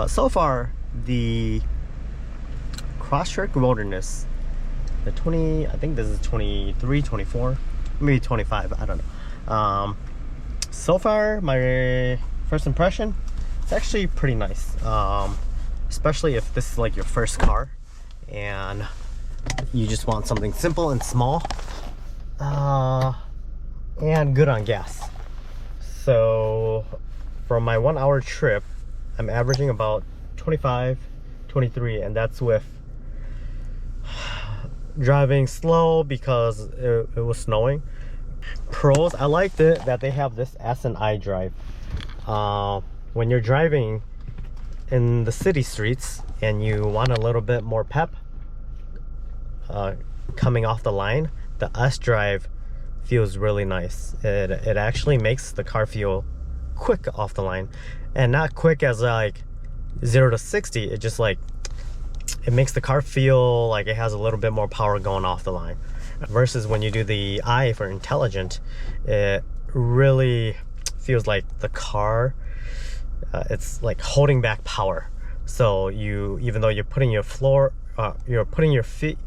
But so far, the Crosstrek Wilderness, the 20, I think this is 23, 24, maybe 25, I don't know. So far, my first impression, it's actually pretty nice. Especially if this is like your first car and you just want something simple and small and good on gas. So for my 1 hour trip, I'm averaging about 25, 23, and that's with driving slow because it was snowing. Pros, I liked it that they have this S&I drive. When you're driving in the city streets and you want a little bit more pep coming off the line, the S drive feels really nice. It actually makes the car feel quick off the line, and not quick as like 0 to 60. It just like, it makes the car feel like it has a little bit more power going off the line, versus when you do the I for intelligent, it really feels like the car it's like holding back power. So you, even though you're putting your you're putting your feet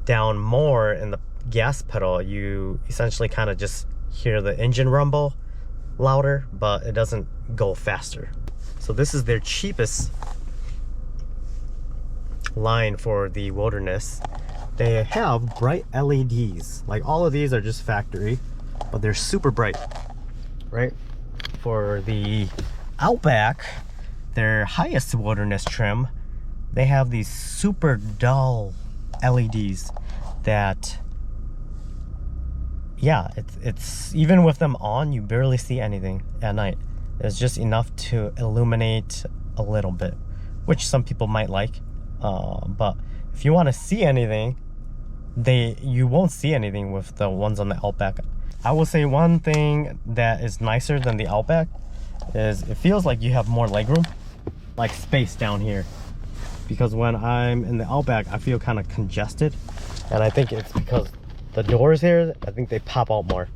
down more in the gas pedal, you essentially kind of just hear the engine rumble louder, but it doesn't go faster. So this is their cheapest line for the Wilderness. They have bright LEDs. Like, all of these are just factory, but they're super bright, right? For the Outback, their highest Wilderness trim, they have these super dull LEDs that, yeah, it's even with them on, you barely see anything at night. It's just enough to illuminate a little bit, which some people might like. But if you want to see anything, you won't see anything with the ones on the Outback. I will say one thing that is nicer than the Outback is it feels like you have more legroom, like space down here. Because when I'm in the Outback, I feel kind of congested, and I think it's because the doors here, I think they pop out more.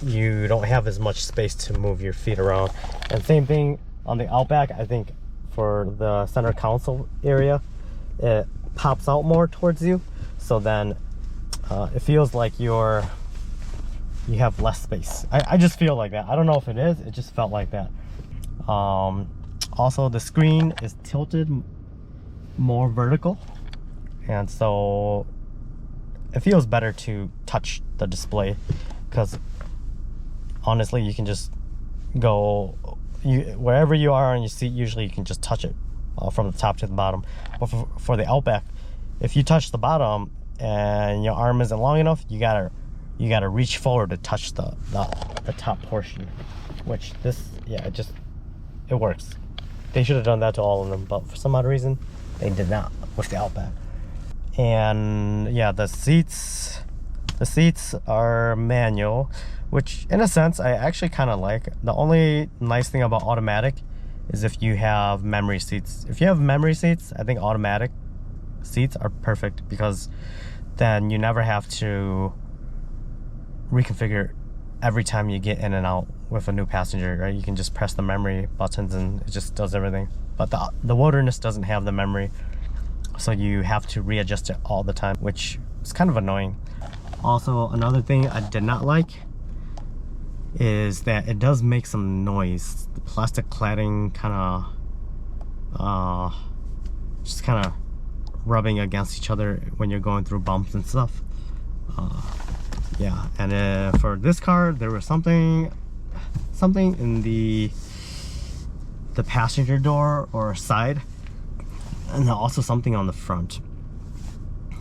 You don't have as much space to move your feet around. And same thing on the Outback. I think for the center console area, it pops out more towards you, so then it feels like you have less space. I just feel like that. I don't know if it is, it just felt like that. Also, the screen is tilted more vertical, and so it feels better to touch the display, because honestly, you can just go wherever you are on your seat. Usually you can just touch it from the top to the bottom. But for the Outback, if you touch the bottom and your arm isn't long enough, you gotta reach forward to touch the top portion, which this, yeah, it works. They should have done that to all of them, but for some odd reason they did not with the Outback. And yeah, the seats are manual, which in a sense I actually kind of like. The only nice thing about automatic is if you have memory seats. If you have memory seats, I think automatic seats are perfect, because then you never have to reconfigure every time you get in and out with a new passenger, right? You can just press the memory buttons and it just does everything. But the Wilderness doesn't have the memory, so you have to readjust it all the time, which is kind of annoying. Also, another thing I did not like is that it does make some noise. The plastic cladding kind of just kind of rubbing against each other when you're going through bumps and stuff. Yeah, and for this car, there was something in the passenger door or side, and also something on the front,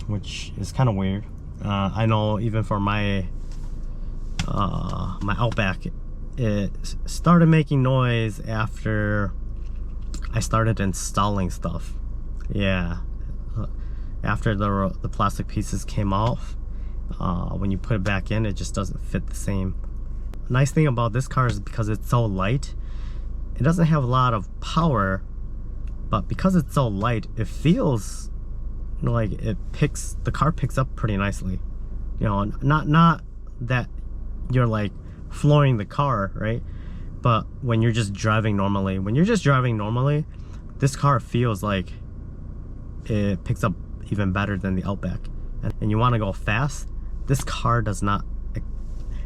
which is kind of weird. I know even for my Outback, it started making noise after I started installing stuff. Yeah, after the plastic pieces came off, when you put it back in, it just doesn't fit the same. Nice thing about this car is because it's so light, it doesn't have a lot of power, but because it's so light, it feels like the car picks up pretty nicely. You know, not that you're like flooring the car, right? But when you're just driving normally, this car feels like it picks up even better than the Outback. And you want to go fast, this car does not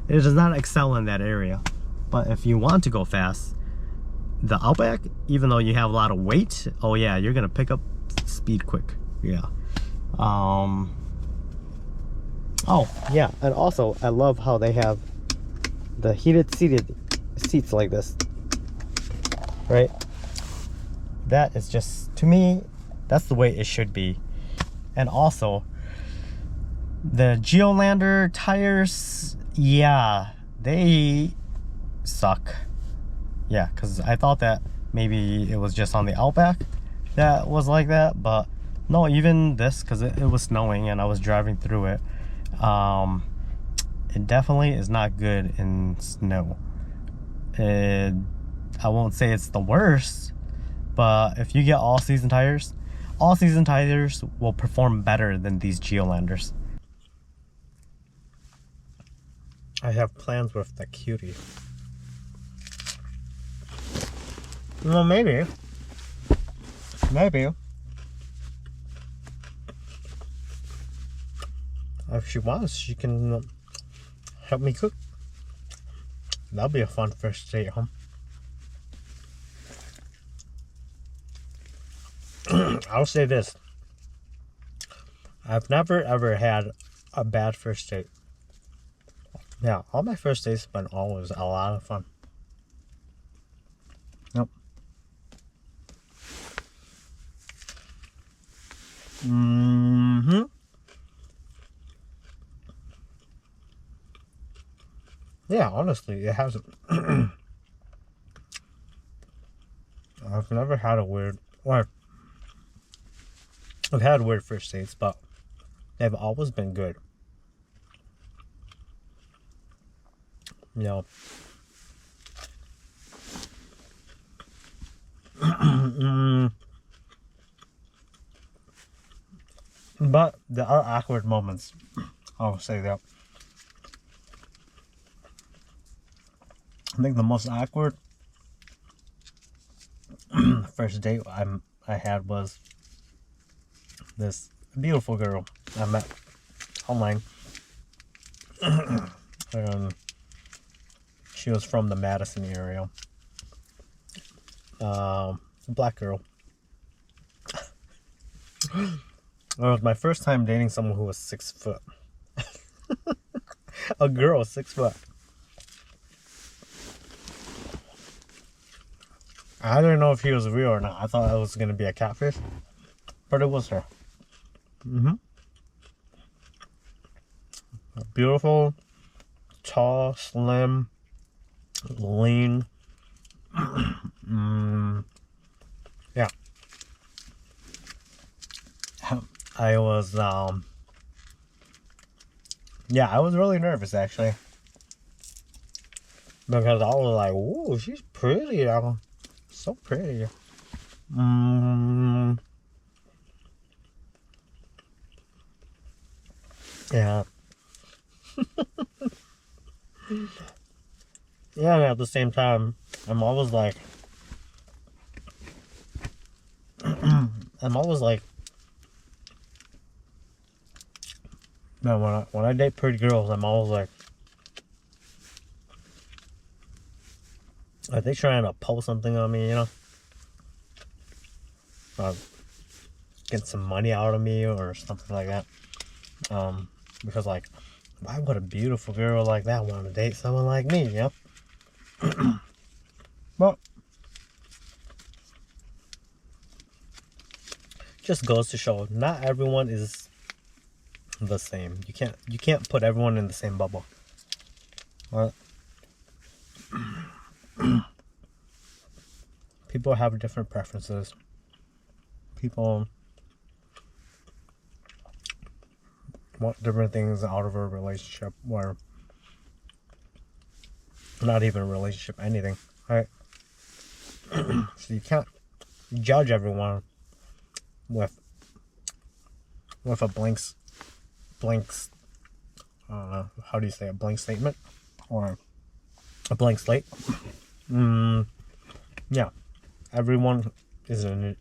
excel in that area. But if you want to go fast, the Outback, even though you have a lot of weight, oh yeah, you're gonna pick up speed quick. Yeah. Oh yeah, and also I love how they have the heated seats like this, right? That is just, to me, that's the way it should be. And also the Geolandar tires, yeah, they suck. Yeah, because I thought that maybe it was just on the Outback that was like that, but no, even this, because it was snowing and I was driving through it, it definitely is not good in snow. I won't say it's the worst, but if you get all-season tires will perform better than these Geolandars. I have plans with the Cutie. Well, maybe. If she wants, she can help me cook. That'll be a fun first date, huh? I'll say this. I've never ever had a bad first date. Yeah, all my first dates have been always a lot of fun. Yep. Yeah, honestly, it hasn't. I've never had a weird, or I've had weird first dates, but they've always been good. You know. But there are awkward moments. I'll say that. I think the most awkward first date I had was this beautiful girl I met online. She was from the Madison area. Black girl. It was my first time dating someone who was 6 foot. A girl 6 foot. I didn't know if he was real or not. I thought it was gonna be a catfish, but it was her. Beautiful, tall, slim, lean. Yeah. I was I was really nervous actually, because I was like, "Ooh, she's pretty, so pretty." Yeah. Yeah, and at the same time, I'm always like, man, when I date pretty girls, I'm always like, are they trying to pull something on me, you know? Get some money out of me or something like that. Because like, why would a beautiful girl like that want to date someone like me, you know? Well, just goes to show not everyone is the same. You can't put everyone in the same bubble. Well, people have different preferences. People want different things out of a relationship, or not even a relationship, anything, right? So you can't judge everyone with a blank how do you say, a blank statement or a blank slate. Yeah, everyone is an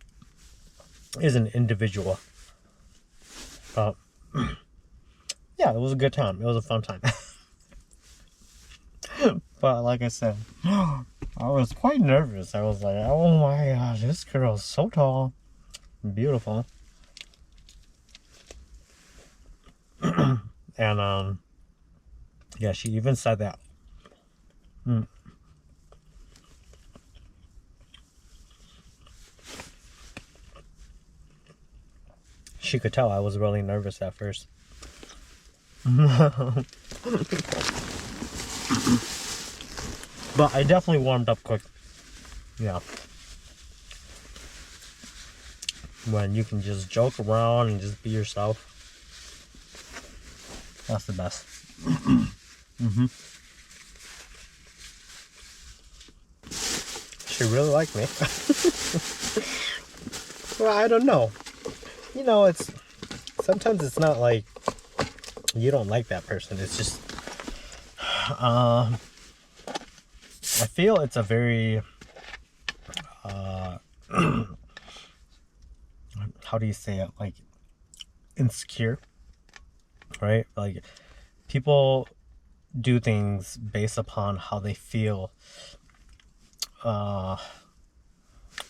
individual. Yeah, it was a good time. It was a fun time. But like I said, I was quite nervous. I was like, oh my gosh, this girl is so tall, beautiful. And yeah, she even said that. She could tell I was really nervous at first. But I definitely warmed up quick. Yeah. When you can just joke around and just be yourself. That's the best. She really liked me. Well, I don't know. You know, sometimes it's not like you don't like that person. It's just I feel it's a very how do you say it, like insecure, right? Like people do things based upon how they feel,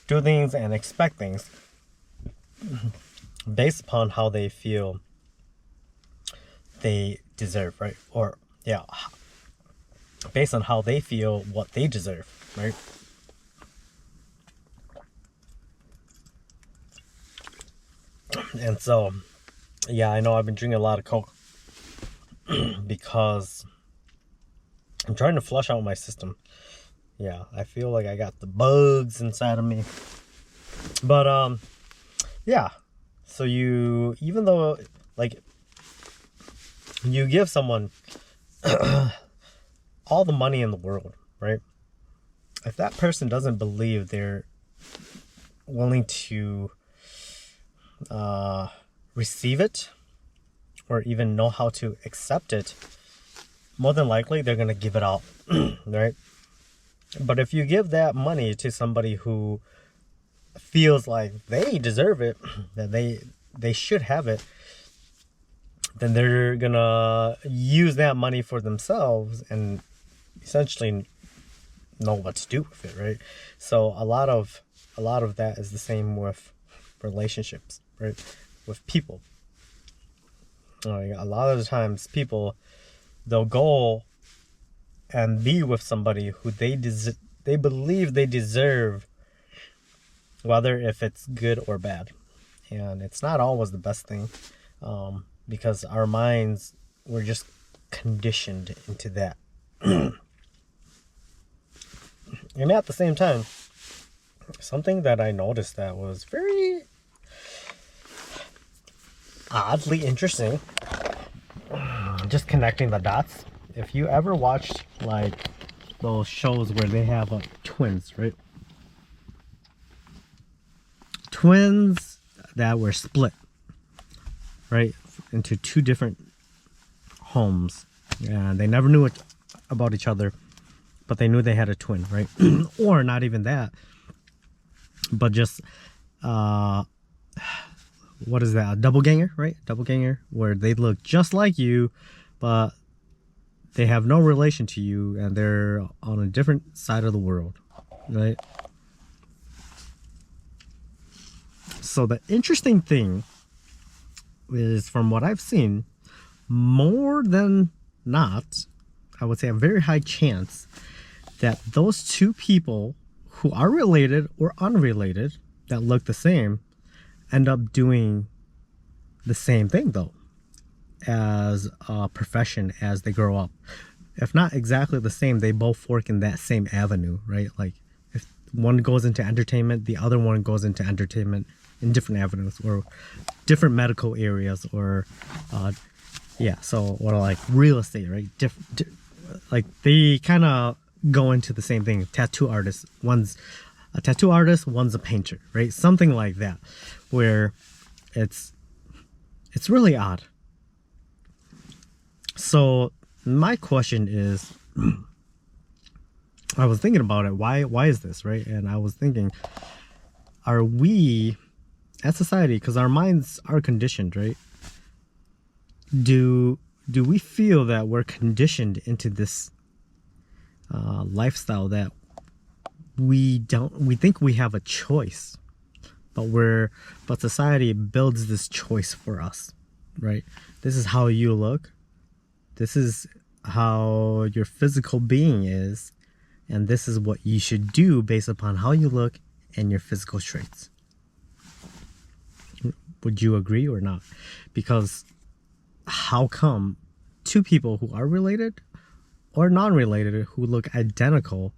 do things and expect things based upon how they feel they deserve, right? Or yeah, based on how they feel what they deserve, right? And so yeah, I know I've been drinking a lot of Coke because I'm trying to flush out my system. Yeah, I feel like I got the bugs inside of me. But yeah, so even though like you give someone all the money in the world, right? If that person doesn't believe they're willing to receive it or even know how to accept it, more than likely they're gonna give it all. Right? But if you give that money to somebody who feels like they deserve it, that they should have it, then they're gonna use that money for themselves and essentially know what to do with it, right? So a lot of that is the same with relationships, right? With people. A lot of the times people, they'll go and be with somebody who they believe they deserve, whether if it's good or bad. And it's not always the best thing, because our minds were just conditioned into that. And at the same time, something that I noticed that was very oddly interesting, just connecting the dots. If you ever watched like those shows where they have twins, right? Twins that were split, right, into two different homes, and they never knew about each other, but they knew they had a twin, right? Or not even that, but just what is that, a doppelganger, right? Doppelganger, where they look just like you, but they have no relation to you, and they're on a different side of the world, right? So the interesting thing is, from what I've seen, more than not, I would say a very high chance that those two people who are related or unrelated that look the same end up doing the same thing, though, as a profession as they grow up. If not exactly the same, they both work in that same avenue, right? Like if one goes into entertainment, the other one goes into entertainment in different avenues or different medical areas, or or like real estate, right? Like they kind of go into the same thing. Tattoo artists, one's a tattoo artist, one's a painter, right? Something like that, where it's really odd. So my question is, I was thinking about it. Why is this, right? And I was thinking, are we as society, because our minds are conditioned, right? Do we feel that we're conditioned into this lifestyle that we think we have a choice, but society builds this choice for us, right? This is how you look, this is how your physical being is, and this is what you should do based upon how you look and your physical traits. Would you agree or not? Because how come two people who are related or non-related who look identical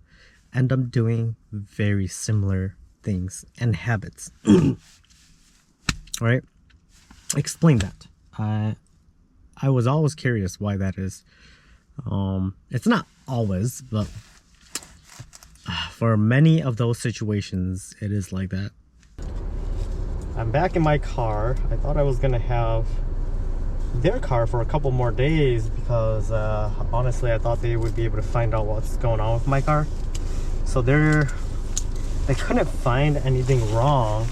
end up doing very similar things and habits? Right? Explain that. I was always curious why that is. It's not always, but for many of those situations, it is like that. I'm back in my car. I thought I was gonna have their car for a couple more days because honestly I thought they would be able to find out what's going on with my car. So they couldn't find anything wrong,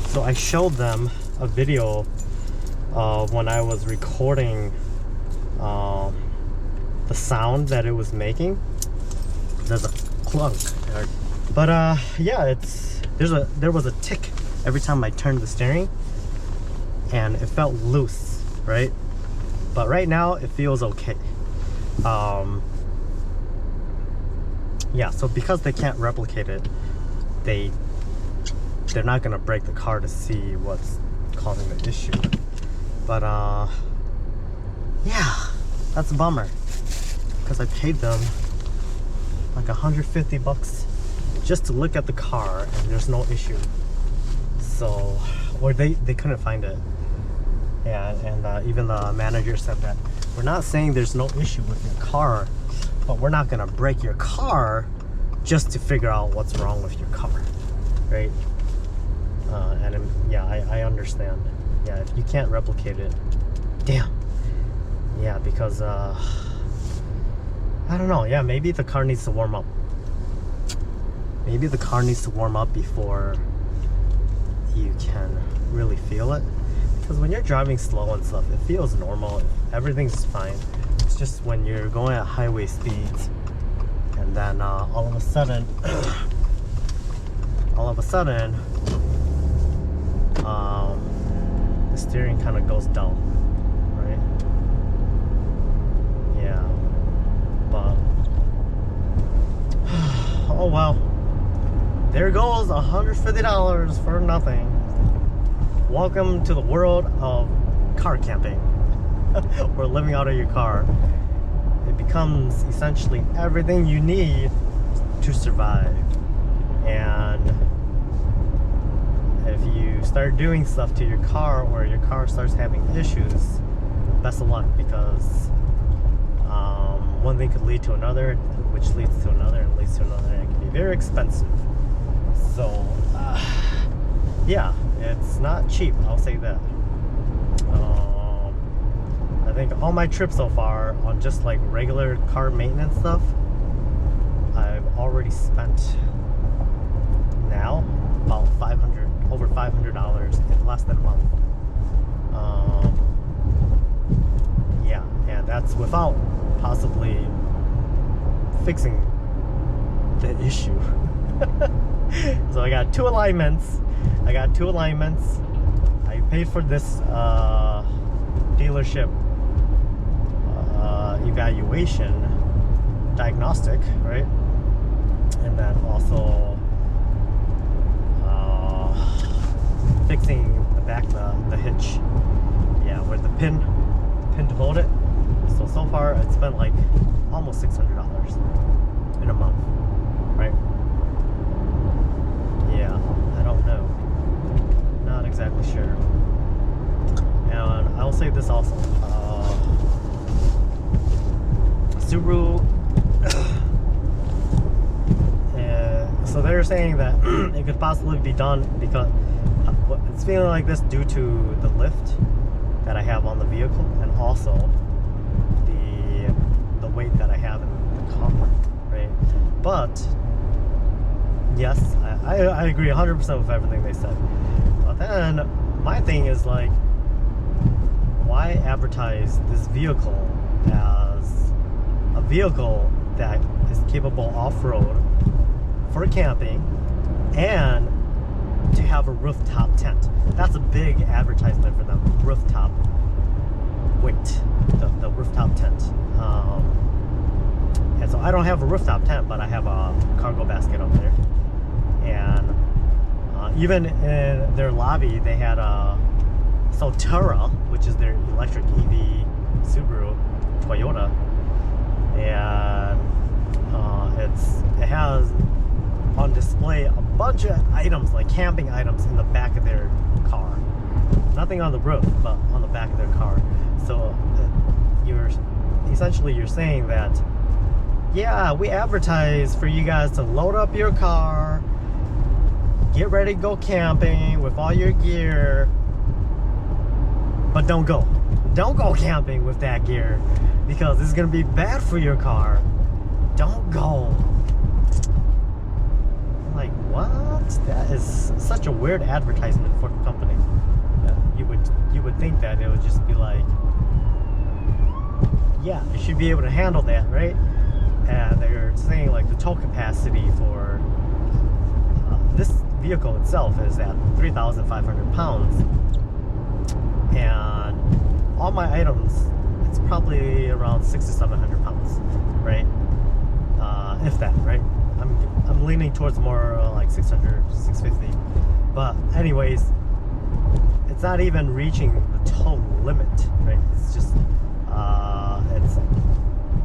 so I showed them a video of when I was recording the sound that it was making. There's a clunk, but yeah, there was a tick every time I turned the steering, and it felt loose, right? But right now it feels okay. Yeah, so because they can't replicate it, they're not gonna break the car to see what's causing the issue. But yeah, that's a bummer, because I paid them like $150 just to look at the car, and there's no issue. So, or they couldn't find it. Yeah, and even the manager said that we're not saying there's no issue with your car, but we're not gonna break your car just to figure out what's wrong with your car, right? And yeah, I understand. Yeah, if you can't replicate it, damn. Yeah, because I don't know. Yeah, maybe the car needs to warm up. Maybe the car needs to warm up before you can really feel it. Because when you're driving slow and stuff, it feels normal. Everything's fine. It's just when you're going at highway speeds, and then all of a sudden, the steering kind of goes down, right? Yeah, but oh well. There goes $150 for nothing. Welcome to the world of car camping, or living out of your car. It becomes essentially everything you need to survive. And if you start doing stuff to your car, or your car starts having issues, best of luck, because one thing could lead to another, which leads to another, and leads to another, and it can be very expensive. So yeah, it's not cheap, I'll say that. I think all my trips so far on just like regular car maintenance stuff, I've already spent now about over $500 in less than a month. Yeah, and that's without possibly fixing the issue. So I got two alignments. I paid for this dealership evaluation diagnostic, right? And then also fixing the back, the hitch, yeah, where the pin to hold it. So far it's been like almost $600 in a month, right? Yeah, I don't know, not exactly sure. And I'll say this also, Subaru, so they're saying that it could possibly be done because it's feeling like this due to the lift that I have on the vehicle, and also the weight that I have in the car, right? But yes, I agree 100% with everything they said. But then my thing is like, why advertise this vehicle as a vehicle that is capable off-road for camping and to have a rooftop tent? That's a big advertisement for them. Rooftop, wait, the rooftop tent. And so I don't have a rooftop tent, but I have a cargo basket up there. And even in their lobby, they had a Solterra, which is their electric EV Subaru Toyota, and it has on display a bunch of items, like camping items, in the back of their car. Nothing on the roof, but on the back of their car. So you're saying that, yeah, we advertise for you guys to load up your car, get ready to go camping with all your gear, but don't go camping with that gear because it's gonna be bad for your car. Don't go. I'm like, what? That is such a weird advertisement for a company. You would think that it would just be like, yeah, it should be able to handle that, right? And they're saying like the tow capacity for this vehicle itself is at 3,500 pounds, and all my items, it's probably around 600 to 700 pounds, right? If that, right? I'm leaning towards more like 600, 650. But anyways, it's not even reaching the tow limit, right? It's just it's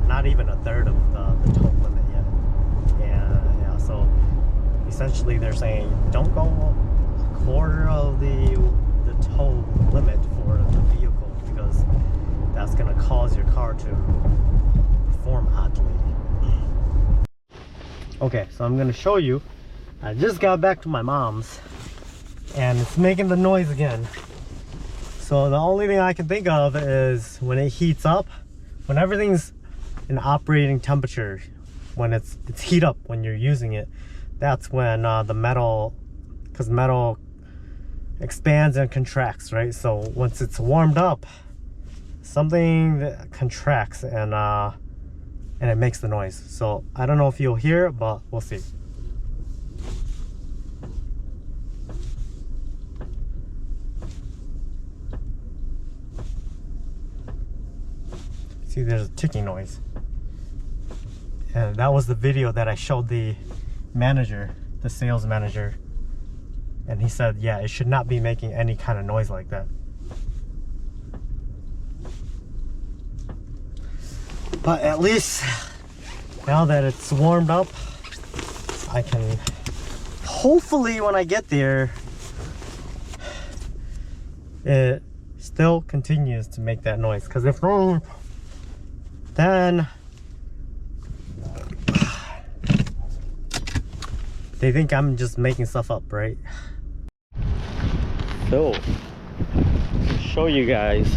not even a third of the tow limit yet. And yeah, so essentially they're saying don't go a quarter of the tow limit for the vehicle because that's going to cause your car to perform oddly. Okay, so I'm going to show you. I just got back to my mom's and it's making the noise again. So the only thing I can think of is when it heats up, when everything's in operating temperature, when it's heat up when you're using it, that's when the metal, because metal expands and contracts, right? So once it's warmed up, something that contracts and it makes the noise. So I don't know if you'll hear it, but we'll see. See, there's a ticking noise. And that was the video that I showed the manager, the sales manager. And he said, yeah, it should not be making any kind of noise like that. But at least now that it's warmed up, I can hopefully when I get there, it still continues to make that noise. Because if not, then they think I'm just making stuff up, right? So, to show you guys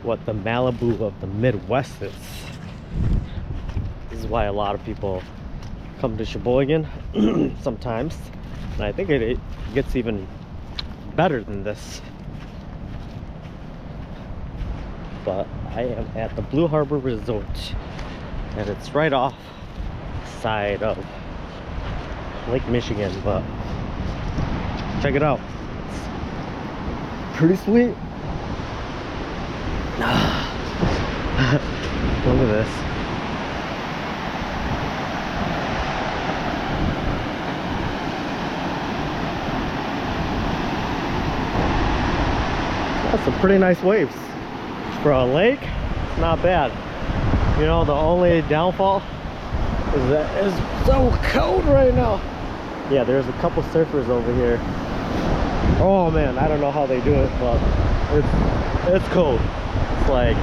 what the Malibu of the Midwest is. This is why a lot of people come to Sheboygan sometimes. And I think it gets even better than this. But I am at the Blue Harbor Resort, and it's right off the side of Lake Michigan, but check it out. It's pretty sweet. Look at this. That's some pretty nice waves. For a lake, it's not bad. You know, the only downfall is that it's so cold right now. Yeah, there's a couple surfers over here. Oh man, I don't know how they do it, but it's cold. It's like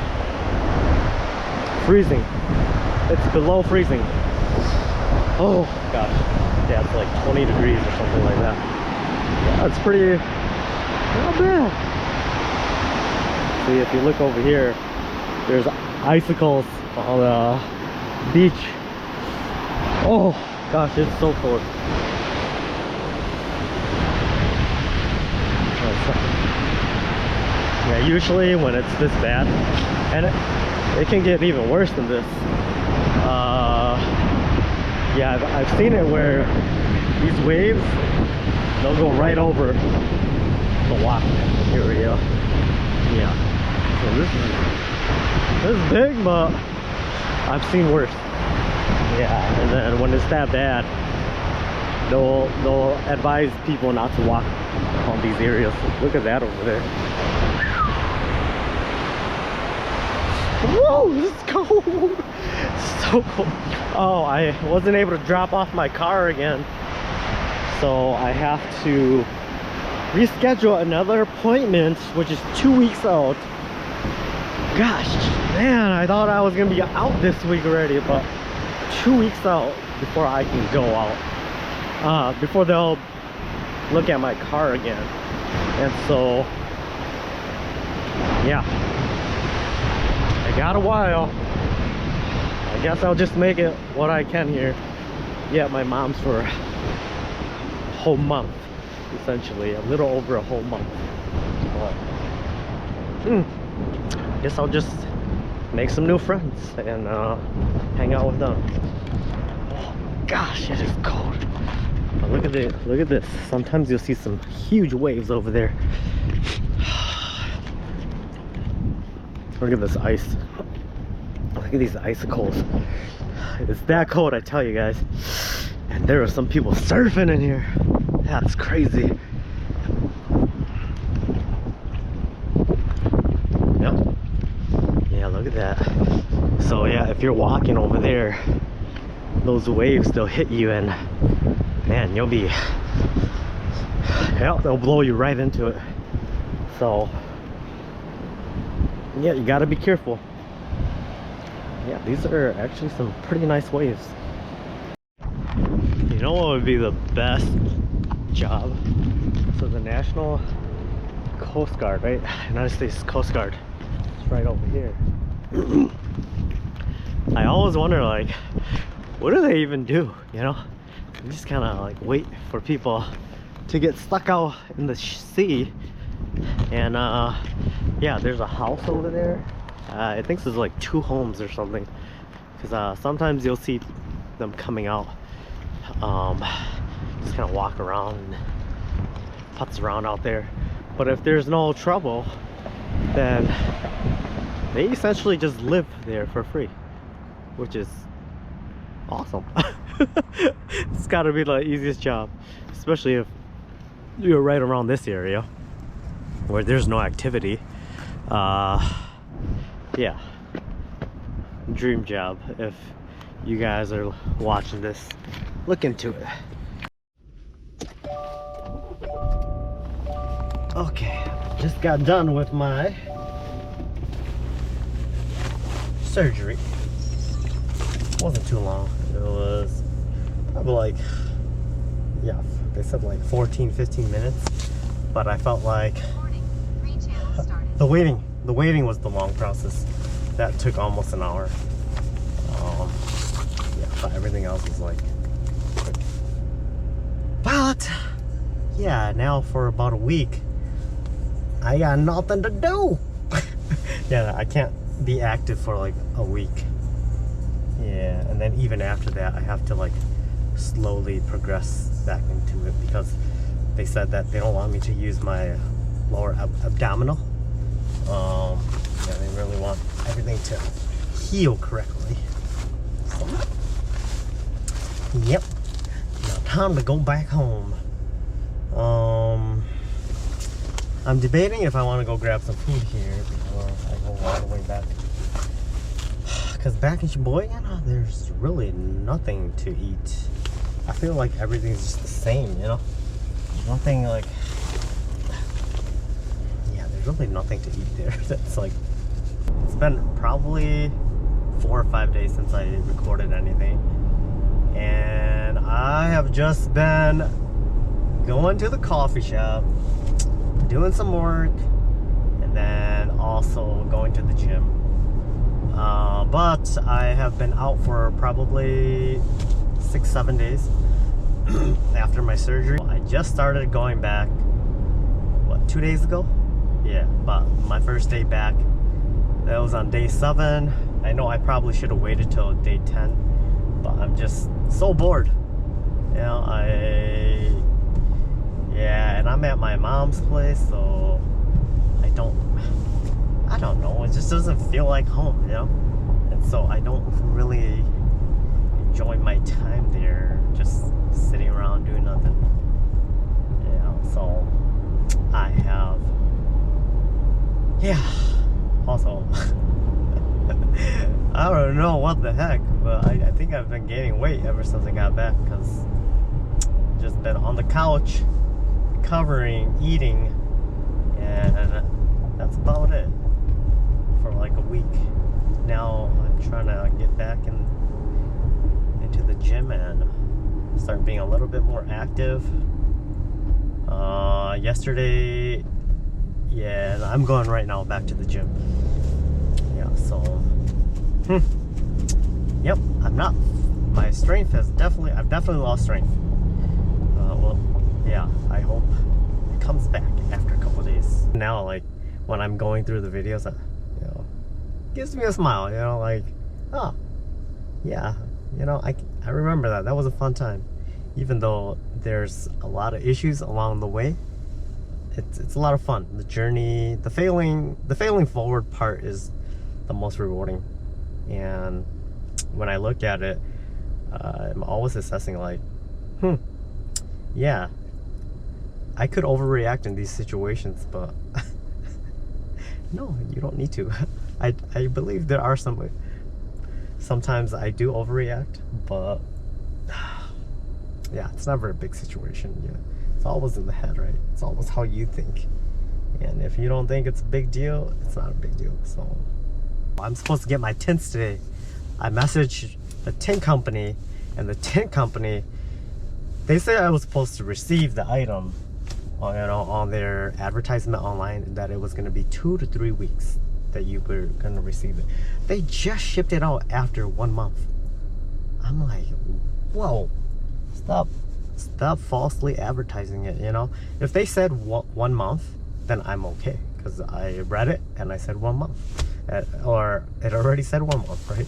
freezing. It's below freezing. Oh gosh. Yeah, it's like 20 degrees or something like that. Yeah, it's pretty not bad. See, if you look over here, there's icicles on the beach. Oh, Gosh, it's so cold. Yeah, usually when it's this bad, and it can get even worse than this. Yeah, I've seen it where these waves, they'll go right over the walk area. Yeah, so this is big, but I've seen worse. Yeah, and then when it's that bad, they'll advise people not to walk on these areas. Look at that over there. Whoa, this is cold. So cold. Oh, I wasn't able to drop off my car again, so I have to reschedule another appointment, which is 2 weeks out. Gosh, man, I thought I was gonna be out this week already, but 2 weeks out before I can go out. Before they'll look at my car again. And so, yeah, I got a while. I guess I'll just make it what I can here. Yeah, my mom's for a whole month, essentially, a little over a whole month. But, I guess I'll just make some new friends and hang out with them. Oh gosh, it is cold. But look at this. Sometimes you'll see some huge waves over there. Look at this ice. Look at these icicles. It's that cold, I tell you guys. And there are some people surfing in here. That's crazy. Yep. Yeah, look at that. So yeah, if you're walking over there, those waves, they'll hit you and man, you'll be, yeah, they'll blow you right into it. So yeah, you gotta be careful. Yeah, these are actually some pretty nice waves. You know what would be the best job? So the National Coast Guard, right? United States Coast Guard. It's right over here. I always wonder, like, what do they even do, you know? They just kind of like wait for people to get stuck out in the sea. And yeah, there's a house over there. I think there's like 2 homes or something, because sometimes you'll see them coming out, just kind of walk around and putz around out there. But if there's no trouble, then they essentially just live there for free, which is awesome. It's got to be the easiest job, especially if you're right around this area where there's no activity. Yeah, dream job. If you guys are watching this, look into it. Okay, just got done with my surgery. It wasn't too long. It was probably like, yeah, they said like 14-15 minutes, but I felt like the waiting was the long process. That took almost an hour. Yeah, but everything else was like quick. But yeah, now for about a week, I got nothing to do. Yeah, I can't be active for like a week. Yeah, and then even after that, I have to like slowly progress back into it, because they said that they don't want me to use my lower abdominal. Yeah, they really want everything to heal correctly. So, yep. Now time to go back home. I'm debating if I want to go grab some food here before I go all the way back. Because back in Sheboygan, there's really nothing to eat. I feel like everything's just the same, you know? Nothing like... Yeah, there's really nothing to eat there. That's like... It's been probably 4 or 5 days since I recorded anything. And I have just been going to the coffee shop, doing some work, and then also going to the gym. But I have been out for probably 6-7 days after my surgery. I just started going back, what, 2 days ago? Yeah, but my first day back, that was on day 7. I know I probably should have waited till day 10, but I'm just so bored. You know, yeah, and I'm at my mom's place, so I don't know, it just doesn't feel like home, you know? And so I don't really enjoy my time there, just sitting around doing nothing. You know, so I have, yeah, also, I don't know what the heck, but I think I've been gaining weight ever since I got back, because just been on the couch, recovering, eating, and that's about it for like a week. Now I'm trying to get back into the gym and start being a little bit more active. Yesterday, yeah, I'm going right now back to the gym. Yeah, so yep, my strength I've definitely lost strength. Well, yeah, I hope it comes back after a couple of days. Now, like, when I'm going through the videos, you know, gives me a smile, you know, like, oh, yeah, you know, I remember that was a fun time. Even though there's a lot of issues along the way, it's a lot of fun. The journey, the failing forward part is the most rewarding. And when I look at it, I'm always assessing like, yeah, I could overreact in these situations, but no, you don't need to. I believe there are sometimes I do overreact, but yeah, it's never a big situation. Yeah, it's always in the head, right? It's always how you think. And if you don't think it's a big deal, it's not a big deal. So I'm supposed to get my tints today. I messaged the tint company, and the tint company, they said I was supposed to receive the item, you know, on their advertisement online, that it was going to be 2 to 3 weeks that you were going to receive it. They just shipped it out after 1 month. I'm like, whoa, stop falsely advertising it, you know? If they said 1 month, then I'm okay, because I read it and I said 1 month, or it already said 1 month, right?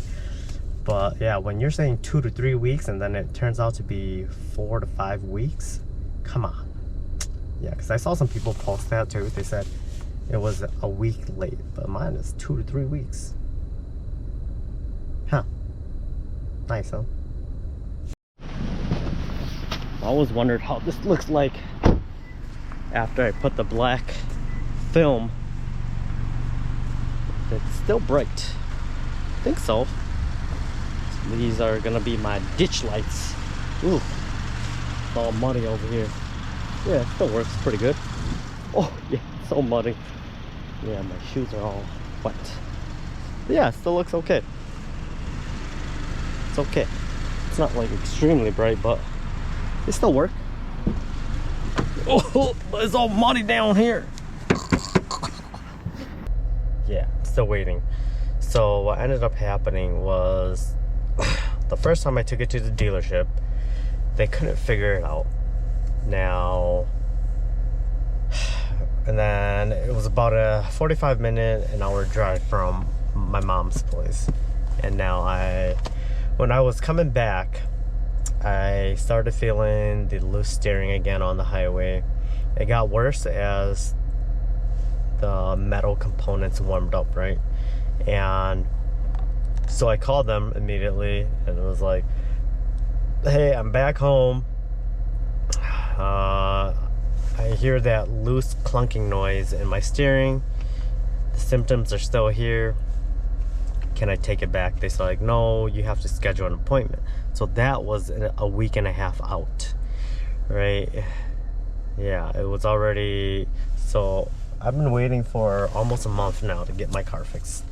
But yeah, when you're saying 2 to 3 weeks and then it turns out to be 4 to 5 weeks, come on. Yeah, because I saw some people post that too. They said it was a week late, but mine is 2 to 3 weeks. Huh. Nice, huh? I always wondered how this looks like after I put the black film. It's still bright. I think so. These are gonna be my ditch lights. Ooh, it's all muddy over here. Yeah, it still works pretty good. Oh yeah, so muddy. Yeah, my shoes are all wet. But yeah, it still looks okay. It's okay. It's not like extremely bright, but they still work. Oh, but it's all muddy down here. Yeah, still waiting. So what ended up happening was the first time I took it to the dealership, they couldn't figure it out. Now, and then it was about a 45-minute, an hour drive from my mom's place. And now when I was coming back, I started feeling the loose steering again on the highway. It got worse as the metal components warmed up, right? And so I called them immediately and it was like, hey, I'm back home. I hear that loose clunking noise in my steering. The symptoms are still here. Can I take it back? They said like, no, you have to schedule an appointment. So that was a week and a half out, right? Yeah, it was already, so I've been waiting for almost a month now to get my car fixed.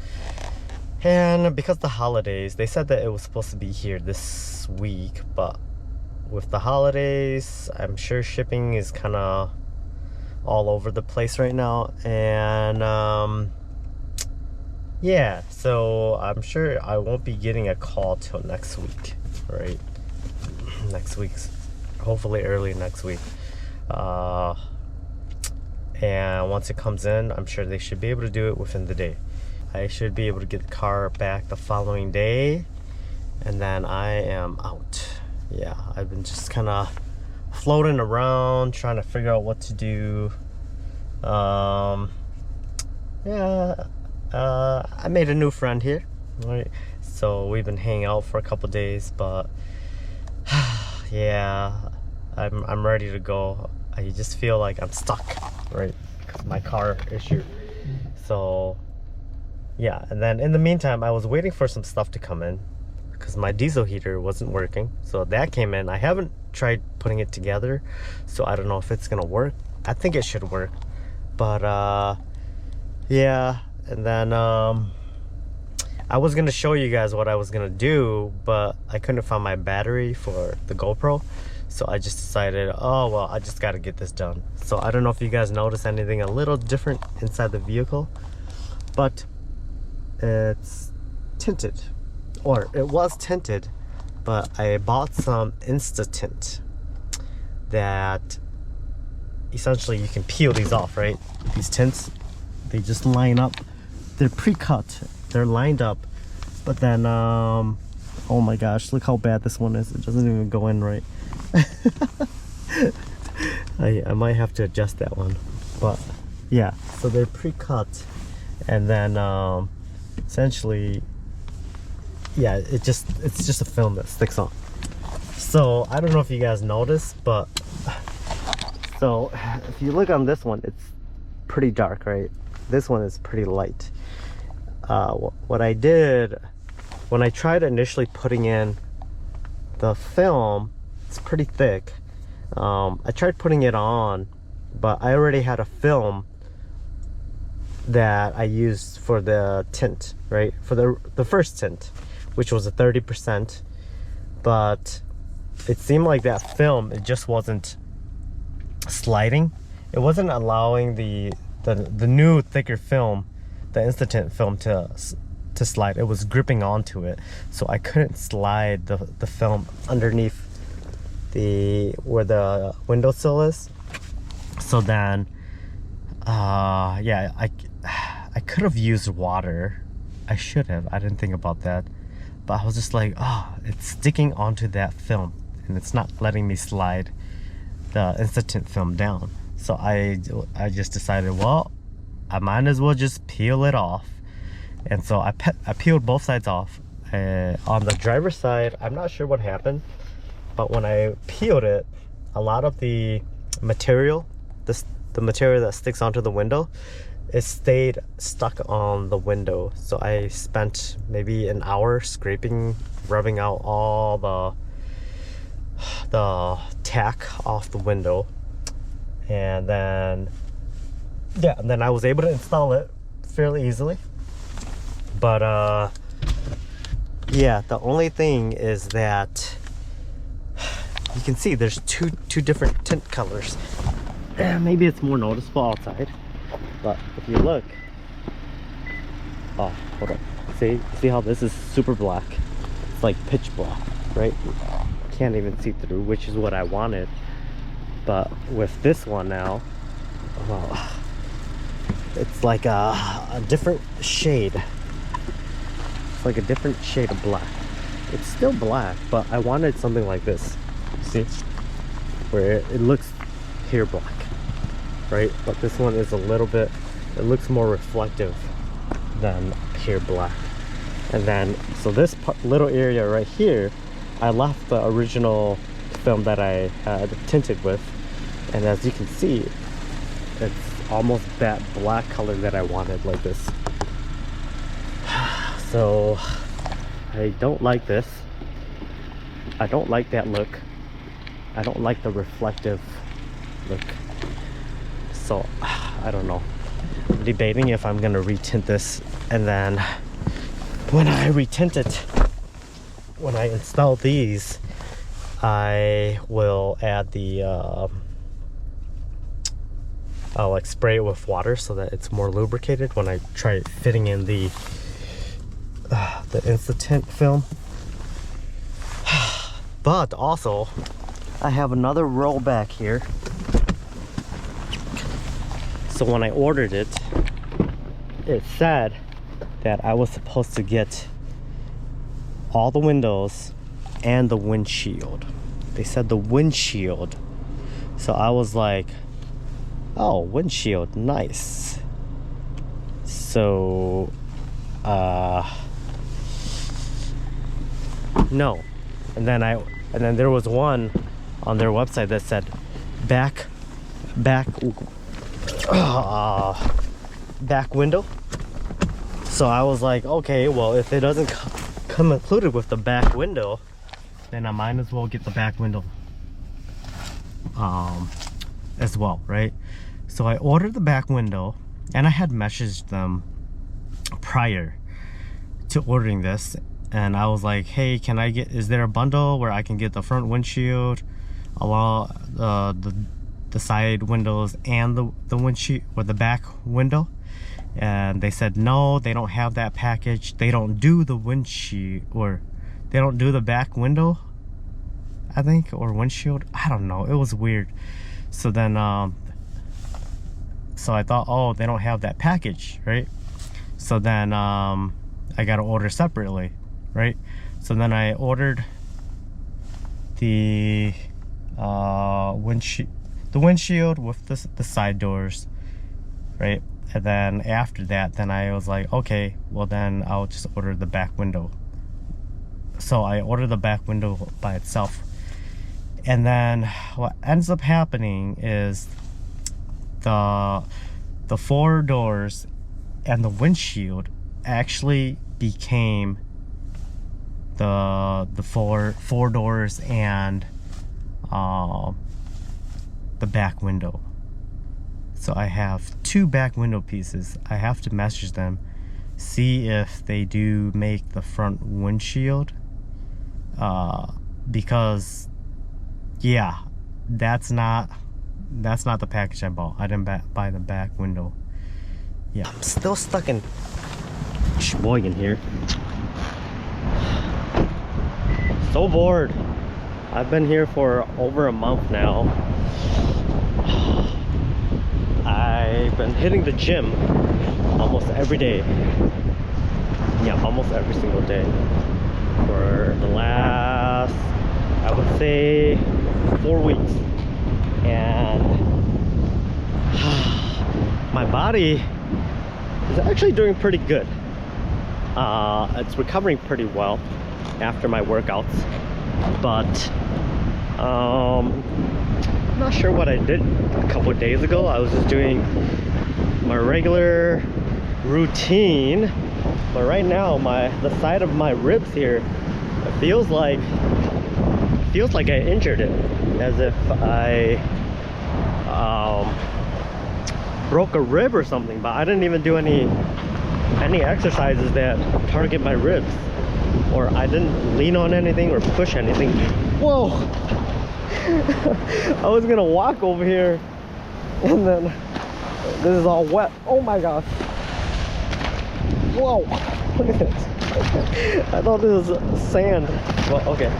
And because of the holidays, they said that it was supposed to be here this week, but with the holidays, I'm sure shipping is kind of all over the place right now. And yeah, so I'm sure I won't be getting a call till next week, right? next week, hopefully early next week. And once it comes in, I'm sure they should be able to do it within the day. I should be able to get the car back the following day, and then I am out. Yeah, I've been just kind of floating around trying to figure out what to do. I made a new friend here, right? So we've been hanging out for a couple days, but yeah, I'm ready to go. I just feel like I'm stuck, right? 'Cause my car issue. So yeah, and then in the meantime, I was waiting for some stuff to come in because my diesel heater wasn't working. So that came in. I haven't tried putting it together, so I don't know if it's gonna work. I think it should work, but yeah. And then I was gonna show you guys what I was gonna do, but I couldn't find my battery for the GoPro, so I just decided, oh well, I just gotta get this done. So I don't know if you guys notice anything a little different inside the vehicle, but it's tinted, or it was tinted, but I bought some InstaTint that essentially you can peel these off, right? These tints, they just line up. They're pre-cut, they're lined up, but then oh my gosh, look how bad this one is. It doesn't even go in right. I might have to adjust that one, but yeah, so they're pre-cut, and then essentially, yeah, it's just a film that sticks on. So I don't know if you guys noticed, but so if you look on this one, it's pretty dark, right? This one is pretty light. What I did when I tried initially putting in the film, it's pretty thick. I tried putting it on, but I already had a film that I used for the tint, right? For the first tint, which was a 30%, but it seemed like that film, it just wasn't sliding. It wasn't allowing the new thicker film, the InstaTint film, to slide. It was gripping onto it, so I couldn't slide the film underneath where the windowsill is. So then yeah, I could have used water. I should have. I didn't think about that, but I was just like, oh, it's sticking onto that film and it's not letting me slide the InstaTint film down. So I just decided, well, I might as well just peel it off. And so I peeled both sides off. On the driver's side, I'm not sure what happened, but when I peeled it, a lot of the material, the material that sticks onto the window, it stayed stuck on the window. So I spent maybe an hour scraping, rubbing out all the tack off the window, and then yeah, and then I was able to install it fairly easily. But yeah, the only thing is that you can see there's two different tint colors. Maybe it's more noticeable outside, but if you look, oh, hold on, see how this is super black? It's like pitch black, right? Can't even see through, which is what I wanted. But with this one now, well, it's like a different shade. It's like a different shade of black. It's still black, but I wanted something like this. See? Where it looks pure black, right? But this one is a little bit, it looks more reflective than pure black. And then, so this little area right here, I left the original film that I had tinted with. And as you can see, it's almost that black color that I wanted, like this. So I don't like this. I don't like that look. I don't like the reflective look. So I don't know. I'm debating if I'm gonna retint this, and then when I retint it, when I install these, I will add the I'll like spray it with water so that it's more lubricated when I try fitting in the InstaTint film. But also, I have another roll back here. So when I ordered it, it said that I was supposed to get all the windows and the windshield. They said the windshield. So I was like, oh, windshield, nice. So, no. And then there was one on their website that said back window. So I was like, okay, well, if it doesn't come included with the back window, then I might as well get the back window as well, right? So I ordered the back window, and I had messaged them prior to ordering this, and I was like, hey, is there a bundle where I can get the front windshield along the side windows and the windshield or the back window? And they said no, they don't have that package. They don't do the windshield, or they don't do the back window, I think, or windshield. I don't know, it was weird. So then so I thought, oh, they don't have that package, right? So then I gotta order separately, right? So then I ordered the windshield with the side doors, right? And then after that, then I was like, okay, well then I'll just order the back window. So I ordered the back window by itself. And then what ends up happening is the 4 doors and the windshield actually became the four doors and the back window. So I have 2 back window pieces. I have to message them, see if they do make the front windshield, because yeah, that's not the package I bought. I didn't buy the back window. Yeah, I'm still stuck in Sheboygan here. So bored. I've been here for over a month now. I've been hitting the gym almost every day. Yeah, almost every single day for the last, I would say, 4 weeks. And my body is actually doing pretty good. It's recovering pretty well after my workouts, but I'm not sure what I did a couple of days ago. I was just doing my regular routine, but right now the side of my ribs here, it feels like I injured it, as if I broke a rib or something. But I didn't even do any exercises that target my ribs, or I didn't lean on anything or push anything. Whoa. I was gonna walk over here, and then this is all wet. Oh my gosh. Whoa, look at this. I thought this was sand. Well, okay.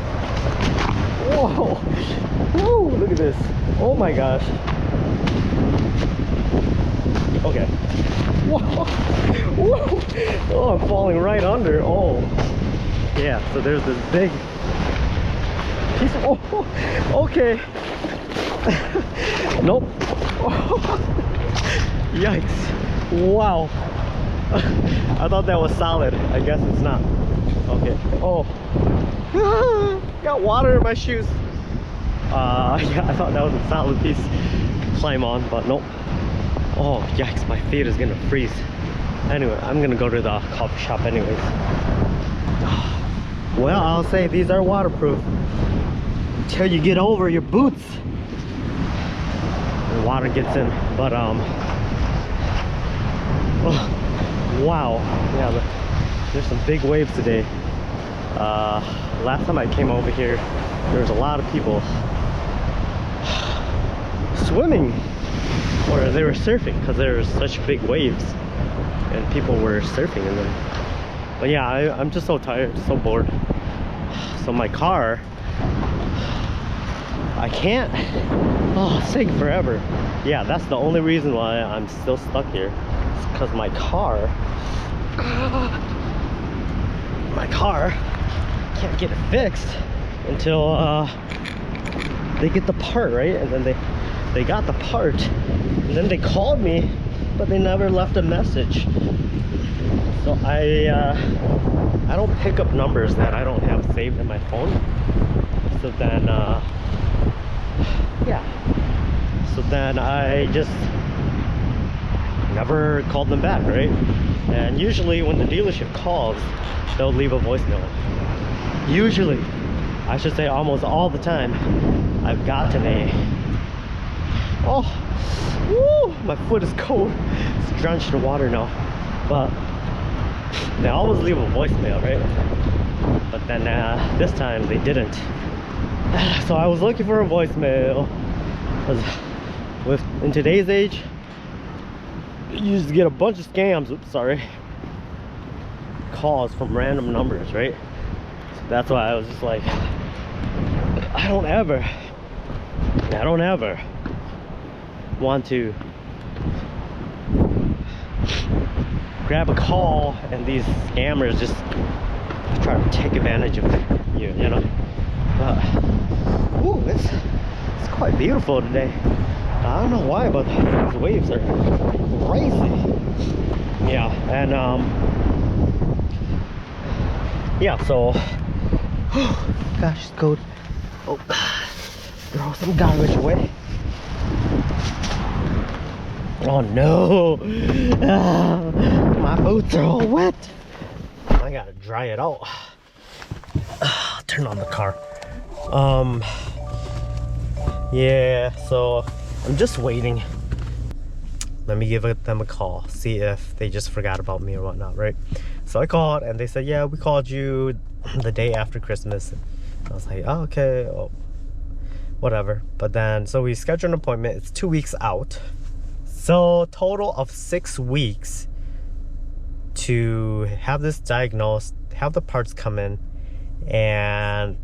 Whoa. Whoa, look at this. Oh my gosh. Okay. Whoa. Whoa. Oh, I'm falling right under. Oh. Yeah, so there's this big piece of, oh, okay. Nope. Yikes. Wow. I thought that was solid. I guess it's not. Okay. Oh. Got water in my shoes. Yeah, I thought that was a solid piece to climb on, but nope. Oh, yikes, my feet is gonna freeze. Anyway, I'm gonna go to the coffee shop anyways. Well, I'll say these are waterproof until you get over your boots. The water gets in, but oh, wow, yeah, there's some big waves today. Last time I came over here, there was a lot of people swimming, or they were surfing, because there were such big waves and people were surfing in them. But yeah, I'm just so tired, so bored. So my car I can't. Oh, it's taking forever. Yeah, that's the only reason why I'm still stuck here. It's because my car can't get it fixed until they get the part, right? And then they got the part, and then they called me, but they never left a message. So I don't pick up numbers that I don't have saved in my phone. So then yeah, so then I just never called them back, right? And usually when the dealership calls, they'll leave a voicemail. Usually, I should say almost all the time, I've gotten a, oh, woo, my foot is cold. It's drenched in water now. But they always leave a voicemail, right? But then this time they didn't. So I was looking for a voicemail, because in today's age, you just get a bunch of scams, oops, sorry, calls from random numbers, right? So that's why I was just like, I don't ever want to grab a call and these scammers just try to take advantage of you, you know? But, ooh, it's quite beautiful today. I don't know why, but these waves are crazy. Yeah, and yeah, so gosh, it's cold. Oh, throw some garbage away. Oh no, my boots are all wet. I gotta dry it out. I'll turn on the car. Yeah, so I'm just waiting. Let me give them a call, see if they just forgot about me or whatnot, right? So I called and they said, yeah, we called you the day after Christmas. I was like, oh, okay, oh, whatever. But then, so we scheduled an appointment. It's 2 weeks out. So total of 6 weeks to have this diagnosed, have the parts come in, and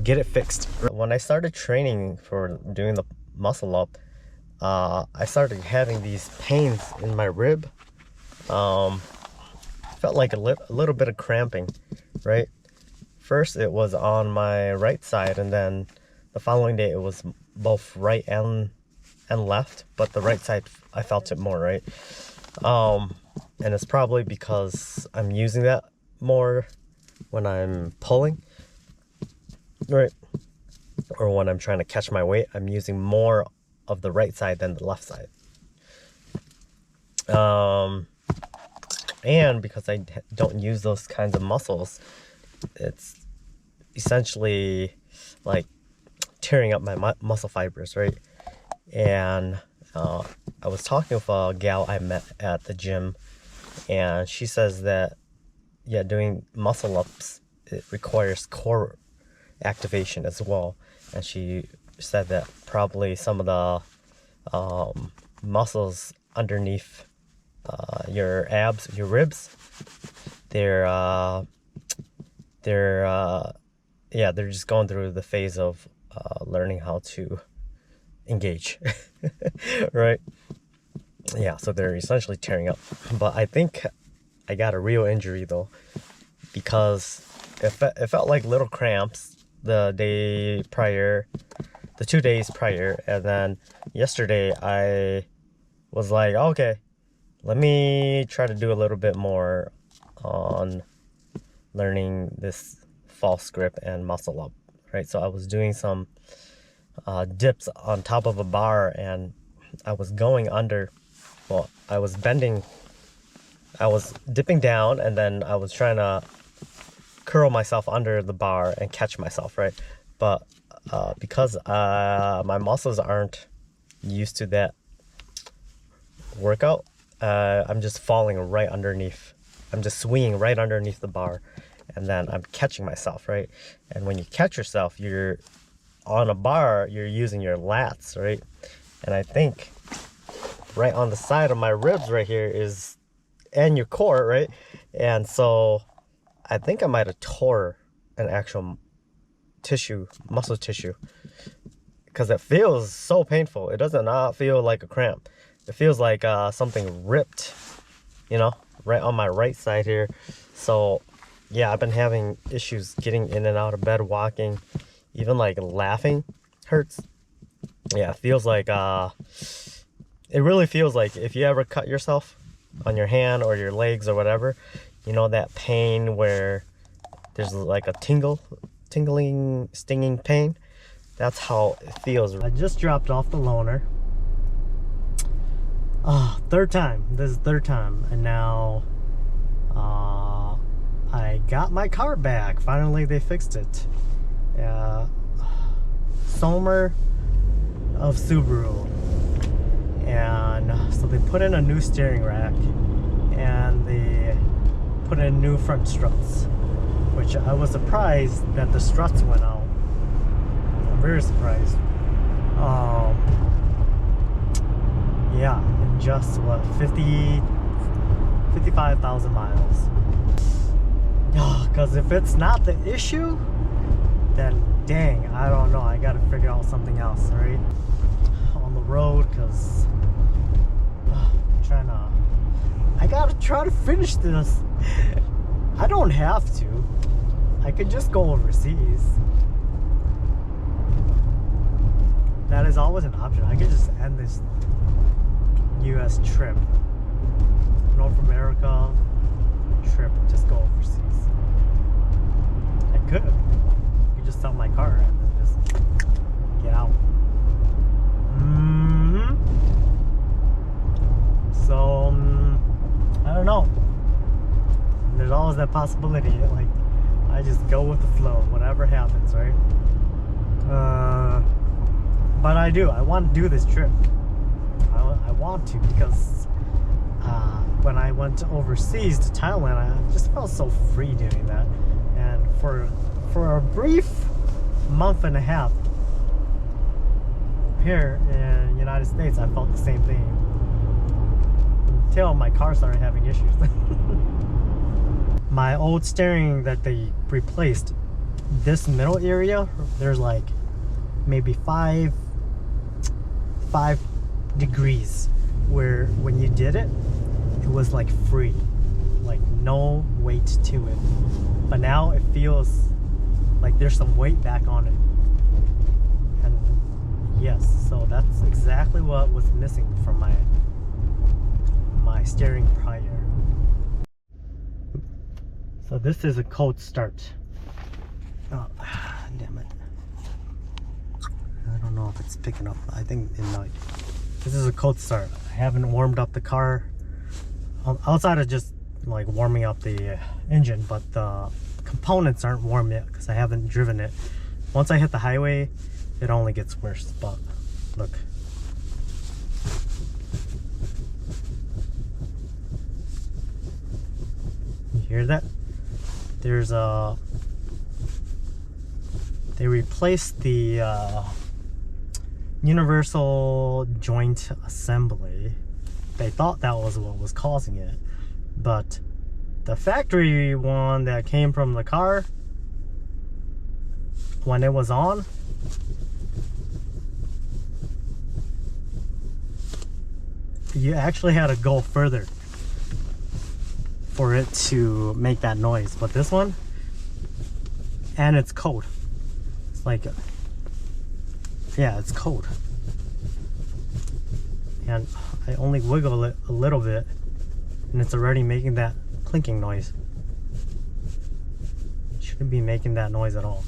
get it fixed. When I started training for doing the muscle up, I started having these pains in my rib. Felt like a little bit of cramping, right? First it was on my right side, and then the following day it was both right and left, but the right side I felt it more, right? And it's probably because I'm using that more when I'm pulling, right? Or when I'm trying to catch my weight, I'm using more of the right side than the left side. And because I don't use those kinds of muscles, it's essentially like tearing up my muscle fibers, right? And I was talking with a gal I met at the gym, and she says that, yeah, doing muscle ups, it requires core activation as well. And she said that probably some of the muscles underneath your abs, your ribs, they're just going through the phase of learning how to engage. Right? Yeah, so they're essentially tearing up. But I think I got a real injury though, because it felt like little cramps the day prior, the 2 days prior, and then yesterday I was like, okay, let me try to do a little bit more on learning this false grip and muscle up, right? So I was doing some dips on top of a bar, and I was going under, well, I was bending, I was dipping down, and then I was trying to curl myself under the bar and catch myself, right? But because my muscles aren't used to that workout, I'm just falling right underneath. I'm just swinging right underneath the bar, and then I'm catching myself, right? And when you catch yourself, you're on a bar, you're using your lats, right? And I think right on the side of my ribs right here is, and your core, right? And so I think I might have tore an actual tissue, muscle tissue. because it feels so painful. It doesn't not feel like a cramp. It feels like something ripped, you know, right on my right side here. So yeah, I've been having issues getting in and out of bed, walking, even like laughing hurts. Yeah, it feels like it really feels like if you ever cut yourself on your hand or your legs or whatever, you know that pain where there's like a tingling, stinging pain. That's how it feels. I just dropped off the loaner. Third time. This is third time. And now I got my car back. Finally, they fixed it. Sommer of Subaru. And so they put in a new steering rack and they put in new front struts, which I was surprised that the struts went out. I'm very surprised. Yeah, in just what, 55,000 miles. Because if it's not the issue, then dang, I don't know. I gotta figure out something else, right? On the road, because I gotta try to finish this. I don't have to. I could just go overseas. That is always an option. I could just end this US trip, North America trip, and just go overseas. I could just sell my car and then just get out. So I don't know. There's always that possibility. Like, I just go with the flow, whatever happens, right? But I do. I want to do this trip. I want to, because when I went overseas to Thailand, I just felt so free doing that. And for a brief month and a half here in the United States, I felt the same thing until my car started having issues. My old steering that they replaced, this middle area, there's like maybe five degrees where when you did it, it was like free, like no weight to it. But now it feels like there's some weight back on it. And yes, so that's exactly what was missing from my steering prior. So this is a cold start. Oh, damn it. I don't know if it's picking up. I think it might. This is a cold start. I haven't warmed up the car outside of just like warming up the engine, but the components aren't warm yet because I haven't driven it. Once I hit the highway, it only gets worse. But look. You hear that? There's they replaced the universal joint assembly. They thought that was what was causing it, but the factory one that came from the car, when it was on, you actually had to go further for it to make that noise. But this one, and it's cold. It's like, yeah, it's cold. And I only wiggle it a little bit and it's already making that clinking noise. It shouldn't be making that noise at all.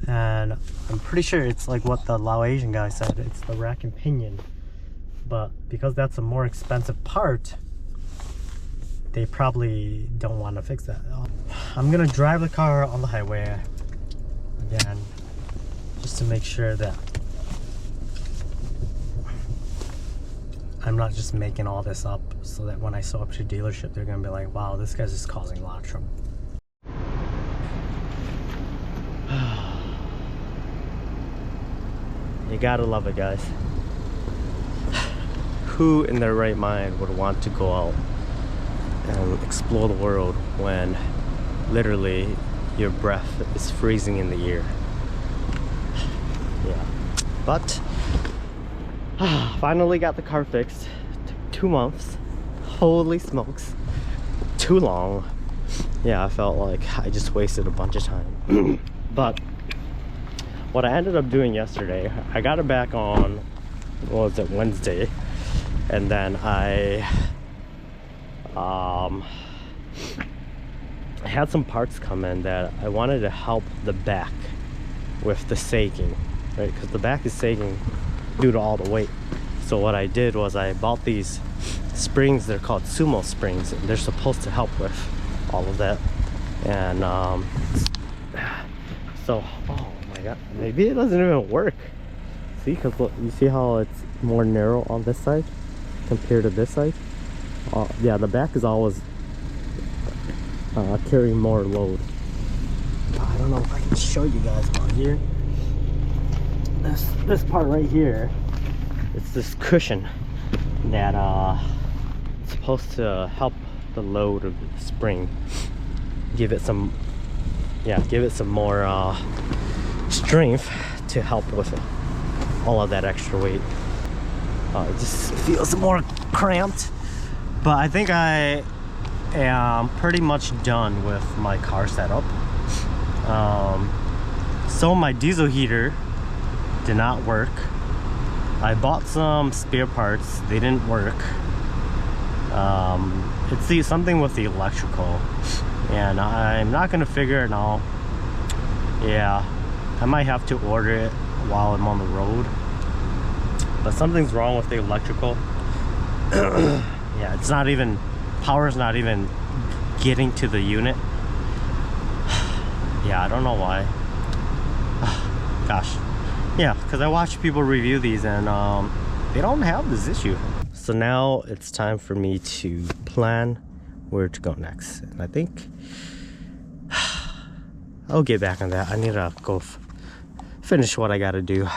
And I'm pretty sure it's like what the Laotian guy said, it's the rack and pinion. But because that's a more expensive part, they probably don't want to fix that. I'm gonna drive the car on the highway again, just to make sure that I'm not just making all this up, so that when I show up to dealership, they're gonna be like, wow, this guy's just causing a lot of trouble. You gotta love it, guys. Who in their right mind would want to go out and explore the world when literally your breath is freezing in the ear? Yeah. But finally got the car fixed. Took 2 months. Holy smokes, too long. Yeah, I felt like I just wasted a bunch of time. But what I ended up doing yesterday, I got it back on, what was it, Wednesday, and then I had some parts come in that I wanted to help the back with the sagging, right? Because the back is sagging due to all the weight. So what I did was I bought these springs. They're called Sumo springs, and they're supposed to help with all of that. And so, oh my god, maybe it doesn't even work. See, because look, you see how it's more narrow on this side compared to this side? Yeah, the back is always carrying more load. I don't know if I can show you guys on here. This part right here, it's this cushion that it's supposed to help the load of the spring, give it some more strength to help with it, all of that extra weight. It just feels more cramped, but I think I am pretty much done with my car setup. So my diesel heater did not work. I bought some spare parts, they didn't work. It's something with the electrical, and I'm not gonna figure it out. Yeah, I might have to order it while I'm on the road, but something's wrong with the electrical. Yeah, it's not even, power's not even getting to the unit. Yeah, I don't know why. Gosh. Yeah, because I watch people review these and they don't have this issue. So now it's time for me to plan where to go next. And I think I'll get back on that. I need to go finish what I gotta do.